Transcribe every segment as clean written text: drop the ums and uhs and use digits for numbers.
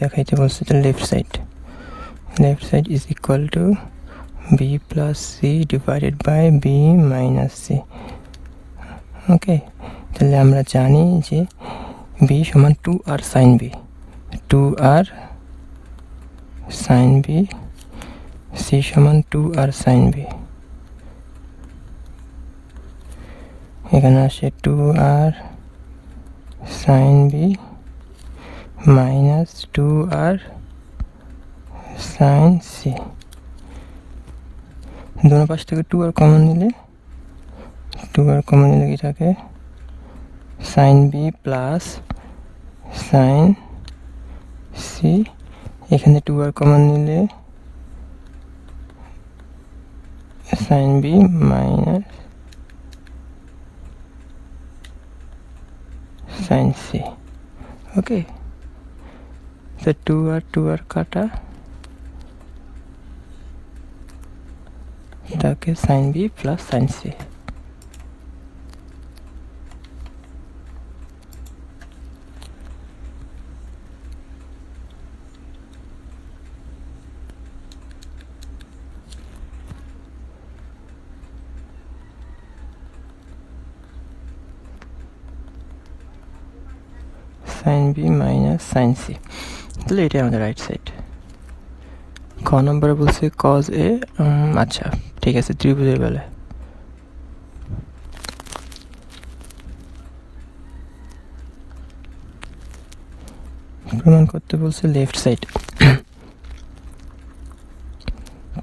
দেখাইতে বলছে যে left side is equal to b plus c divided by b minus c. Okay, তাহলে আমরা জানি যে বি সমান 2r sine b, 2r sine b, c সমান 2r সাইন বি। এখানে আসে 2r sine B minus 2r sine c. দোনো পাশ থেকে 2r কমন নিলে কি থাকে, sine B plus sine c. এখানে 2r কমন নিলে sine B minus sine c. Okay, তো 2r কাটা তাকে sign B plus sine C. Sine B minus sine C, তাহলে এটাই আমাদের রাইট সাইড। ক নম্বরে বলছে কজ এ। আচ্ছা ঠিক আছে, ত্রিভুজের বেলায় প্রমাণ করতে বলছে left side.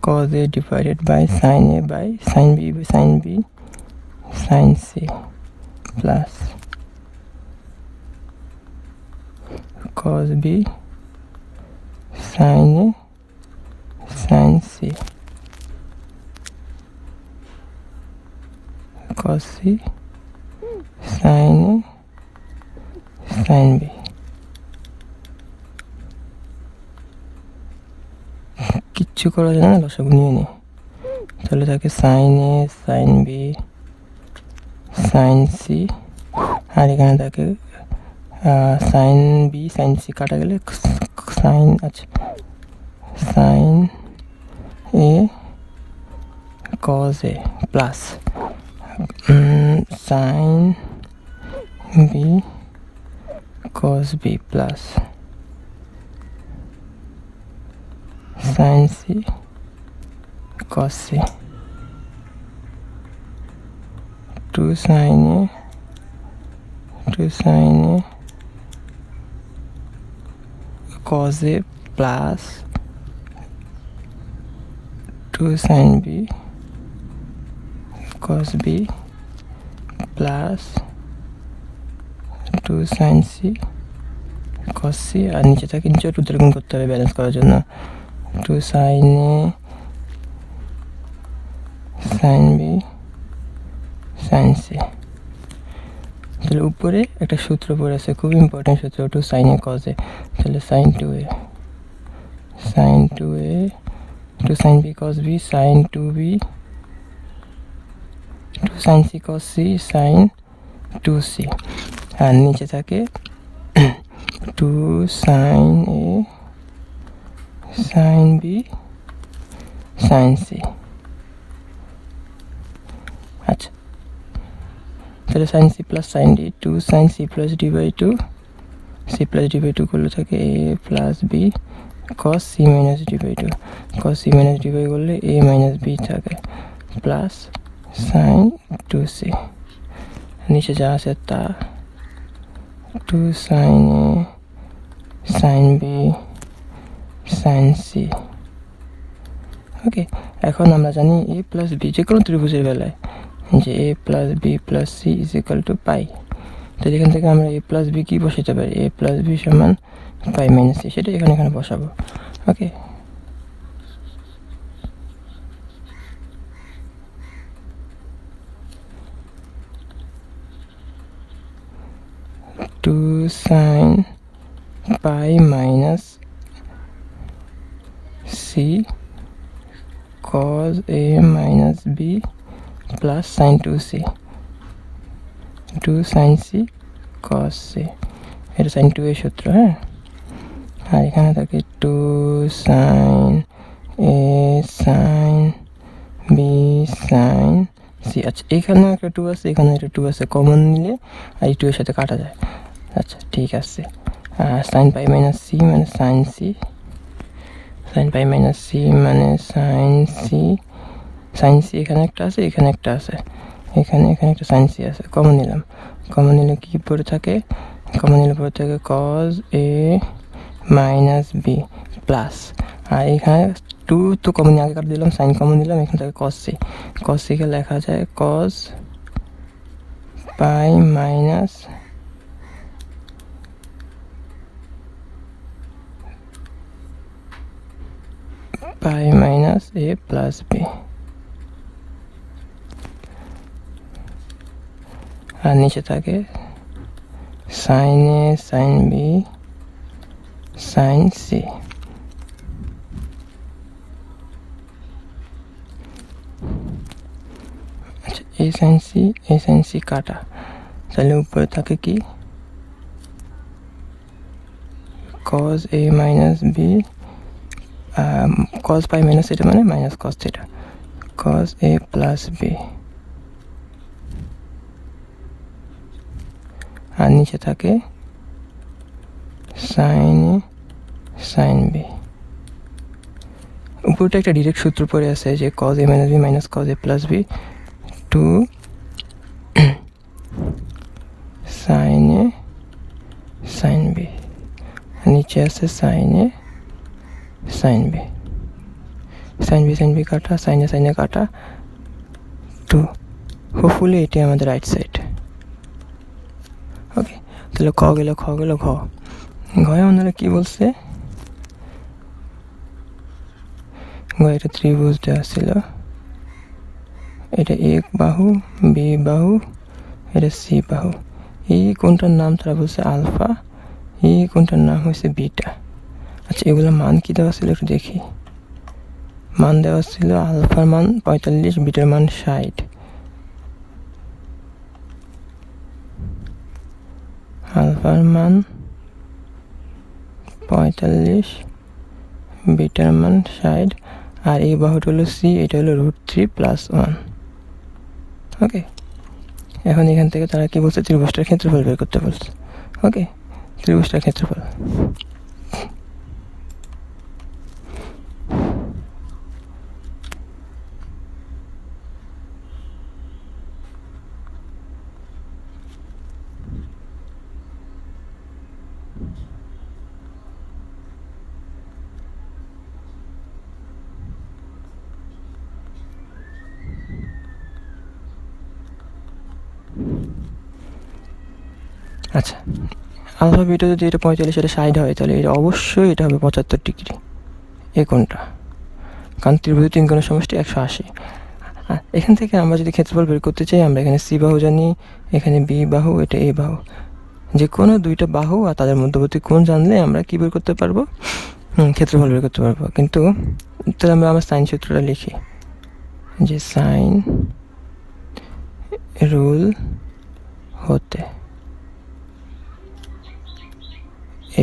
cos a divided by sin a by sin b by sin b sin c plus cos b sin a sin c cos c sin a sin b। কিচ্ছু করা যায় না, লসাগু নিয়ে নি। তাহলে থাকে সাইন এ সাইন বি সাইন সি, আর এখানে থাকে সাইন বি সাইন সি কাটা গেলে সাইন, আচ্ছা sine a cos A plus sine b cos b plus sine c cos c. 2 sine a cos A plus 2 sine b cos b plus 2 sine c cos c. আর নিচে থাকে, নিচে রুদ্র গুণ করতে হবে ব্যালেন্স করার জন্য। 2 সাইন এ সাইন বি সাইন সি। তাহলে উপরে একটা সূত্র পড়ে আছে, খুব ইম্পর্টেন্ট সূত্র, 2 সাইন এ কজ এ। তাহলে sine 2a 2 sine b cos b sine 2b 2 sine c cos c sine 2c। আর নিচে থাকে 2 সাইন এ সাইন বি সাইন সি। আচ্ছা, তাহলে sine c plus sine d, 2 sine c plus d by 2, c plus d by 2 করলে থাকে a plus b cos c minus d by 2, cos c minus d by করলে a minus b থাকে plus sign 2c। নিচে যা আছে তা 2 sine এ sine B sine c. ওকে, এখন আমরা জানি এ প্লাস বি যে কোনো ত্রিভুজের বেলায় যে a plus b plus c is equal to pi. তাহলে এখান থেকে আমরা এ প্লাস বি কি বসাতে পারি, এ প্লাস বি সমান পাই মাইনাস সি, সেটা এখানে বসাবো। Okay, two sine pi minus c cos a minus b plus sin 2c, 2 sin c cos c, এটা sin 2 এর সূত্র। হ্যাঁ, আর এখানে থাকে 2 সাইন এ সাইন বি সাইন সি। আচ্ছা এখানেও একটা 2 আছে, এখানে একটা 2 আছে, কমন নিলে আর এই 2 এর সাথে কাটা যায়। আচ্ছা ঠিক আছে, সাইন পাই মাইনাস সি মানে sine C, sine pi minus c মানে সাইন সি, সাইন সি এখানে একটা আছে, এখানে একটা আছে, এখানে একটা সাইন সি আছে, কমন নিলাম। কমন নিলে কী পড়ে থাকে, কমন নিলে পড়ে থাকে কজ এ মাইনাস বি প্লাস, আর এখানে 2 তো কমন আগে কাট দিলাম, সাইন কমন দিলাম, এখান থেকে কজ সি, কজ সিকে লেখা যায় cos pi minus pi minus a plus b. আর নিচে থাকে সাইন এ সাইন বি সাইন সি। আচ্ছা এ সাইন সি কাটা, তাহলে উপরে থাকে কি কজ এ minus b, cos pi minus এটা মানে মাইনাস কজ থিটা, কজ এ প্লাস বি। আর নিচে থাকে সাইন এ সাইন বি। উপরটা একটা ডিরেক্ট সূত্র পড়ে আছে যে কজ এ মাইনাস বি মাইনাস কজ এ প্লাস বি টু সাইন এ সাইন বি, নিচে আছে সাইন এ সাইন বি, সাইন বি কাটা, সাইন এ কাটা 2। হোপফুলি এটি আমাদের রাইট সাইড। ওকে, তাহলে খ গেল ঘয়ে ওনারা কি বলছে, এটা ত্রিভুজ দেওয়া ছিল, এটা এক বাহু, বি বাহু, এটা সি বাহু। এই কোনটার নাম তারা বলছে আলফা, এই কোনটার নাম হয়েছে বিটা। আচ্ছা এগুলো মান কি দেওয়া ছিল একটু দেখি। মান দেওয়া ছিল আলফার মান 45, বিটার মান 60। আলফার মান 45, বিটার মান 60, আর এই বাহুটা হলো সি, এটা হলো √3 + 1। ওকে, এখন এখান থেকে তারা কি বলছে, ত্রিভুজটার ক্ষেত্রফল বের করতে বলছে। ওকে, ত্রিভুজটার ক্ষেত্রফল আচ্ছা আলফা বিটা যদি এটা 45 এটা 60 হয়, তাহলে এটা অবশ্যই এটা হবে 75 ডিগ্রি এই কোণটা, কারণ ত্রিভুজ তিন কোণের সমষ্টি 180। এখান থেকে আমরা যদি ক্ষেত্রফল বের করতে চাই, আমরা এখানে সি বাহু জানি, এখানে বি বাহু, এটা এ বাহু, যে কোনো দুইটা বাহু আর তাদের মধ্যবর্তী কোণ জানলে আমরা কি বের করতে পারবো, ক্ষেত্রফল বের করতে পারবো। কিন্তু তাহলে আমরা আমার সাইন সূত্রটা লিখি, যে সাইন রুল হতে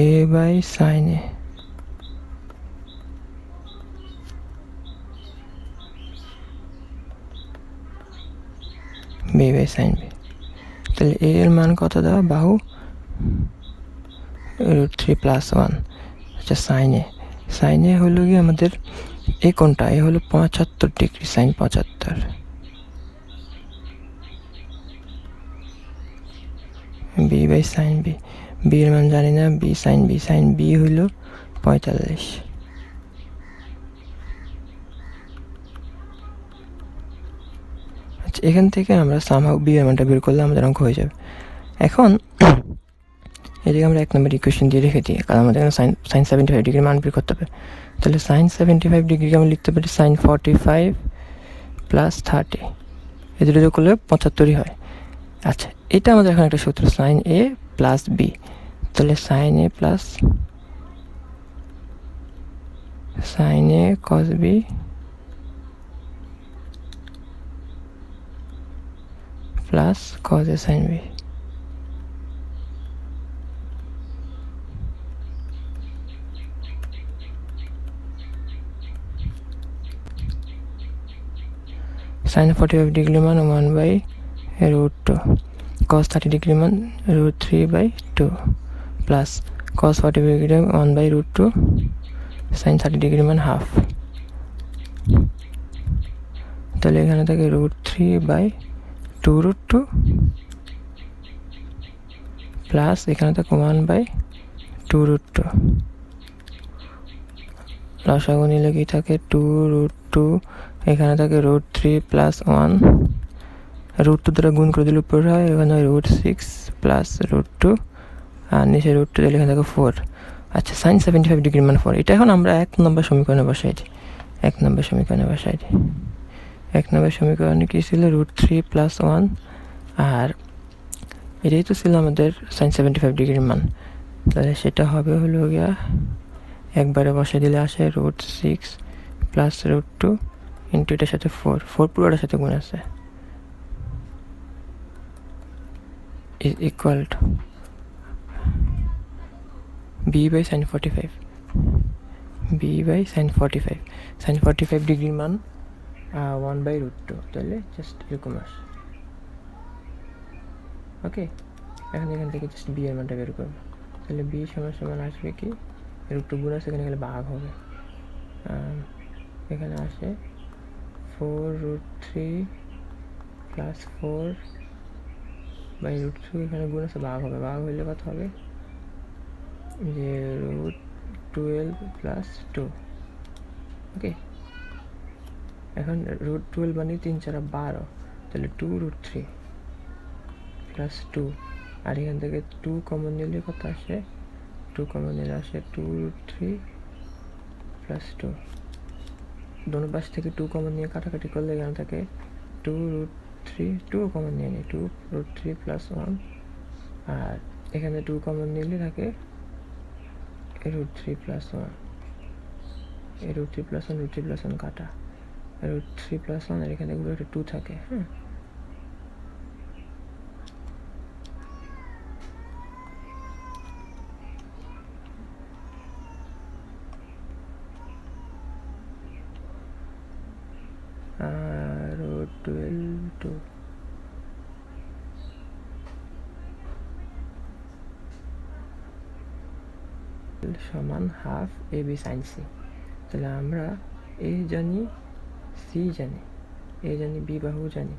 a by sine a b by sine b. তাহলে এ এর মান কত দেওয়া, বাহু √3 + 1। আচ্ছা সাইন এ হলো গিয়ে আমাদের এই কোণটা, এ হলো 75 degree, sine 75। B by sine B, B এর মান জানি না, বি সাইন বি হলো 45। আচ্ছা এখান থেকে আমরা সামহাউ বি এর মানটা বের করলে আমাদের অঙ্ক হয়ে যাবে। এখন এদিকে আমরা 1 নম্বর ইকুয়েশন দিয়ে রেখে দিই, কারণ আমাদের এখানে সাইন 75 ডিগ্রির মান বের করতে হবে। তাহলে সাইন 75 ডিগ্রিকে আমরা লিখতে পারি সাইন 45 + 30, এই দুটো যোগ করলে 75 হয়। আচ্ছা এটা আমাদের এখন একটা সূত্র, সাইন এ প্লাস বি, তাহলে sine A cos B plus cos A sine B. Sine 45 degree মান 1/√2, কস 30 ডিগ্রি মান √3/2 plus cos 45 degree 1/√2, sine 30 degree মান হাফ। তাহলে এখানে থাকে √3/2√2 প্লাস এখানে থাকে 1/2√2। লসাগু নিলে কি থাকে 2√2, এখানে থাকে √3 প্লাস 1, √2 দ্বারা গুণ করে দিলে উপরে হয়, এখানে হয় √6 প্লাস √2 আর নিচে √2, তাহলে এখানে থাকে 4। আচ্ছা, সাইন 75 ডিগ্রি মান 4, এটা এখন আমরা 1 নম্বর সমীকরণে বসাই দিই। 1 নম্বর সমীকরণে কি ছিল √3 প্লাস 1, আর এটাই তো ছিল আমাদের সাইন 75 ডিগ্রির মান। তাহলে সেটা হবে হলো গিয়া একবারে বসে দিলে আসে √6 প্লাস √2 ইন্টু এটার সাথে 4 পুরোটার সাথে গুণ আছে, is equal to b by sin 45, sin 45 ডিগ্রির মান 1/√2, তাহলে জাস্ট এরকম আসে। ওকে, এখন এখান থেকে জাস্ট বি এর মানটা বের করবো। তাহলে বি সমান আসবে কি, √2 গুণ আছে, এখানে গেলে ভাগ হবে, এখানে আসে 4√3 প্লাস 4/√2, এখানে গুণ আছে ভাগ হবে, ভাগ হইলে কত হবে যে √12 প্লাস 2। ওকে, এখন √12 মানে 3 4 12, তাহলে 2√3 প্লাস 2, আর এখান থেকে 2 কমন নিলে কত আসে, 2 কমন নিলে আসে 2√3 প্লাস 2। দোনো পাশ থেকে 2 কমন নিয়ে কাটাকাটি করলে এখানে থাকে 2√3, 2 কমন নিয়ে নিই 2√3 প্লাস 1, আর এখানে 2 কমন নিলে থাকে √3 প্লাস 1, √3 প্লাস 1, √3 প্লাস 1 কাটা, √3 প্লাস 1, আর এখানে গুলো একটা 2 থাকে। হ্যাঁ, √12 সমান half A B sine C. তাহলে আমরা এ জানি, সি জানি, এ জানি, বি বাহু জানি,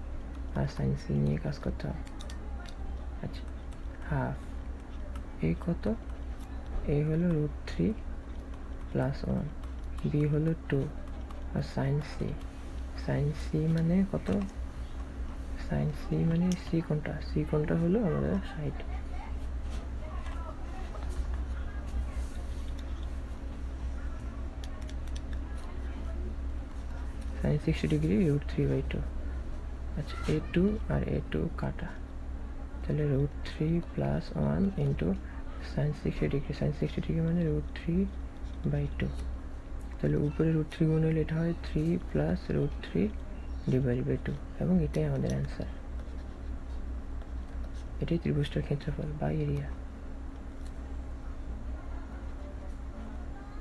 আর সাইন সি নিয়ে কাজ করতে হয়। আচ্ছা, হাফ এ কত, এ হলো √3 প্লাস 1, বি হলো 2, আর সাইন সি মানে কত, সাইন সি মানে সি কোণটা হলো আমাদের 60। Sine 60 degree √3/2। আচ্ছা, a2 আর a2 কাটা, তাহলে √3 প্লাস 1 ইন্টু সাইন 60 ডিগ্রি মানে √3/2, তাহলে উপরে √3 গুণ হলে এটা হয় 3 প্লাস √3/2, এবং এটাই আমাদের অ্যান্সার। এটাই ত্রিভুজটার ক্ষেত্রফল বা এরিয়া।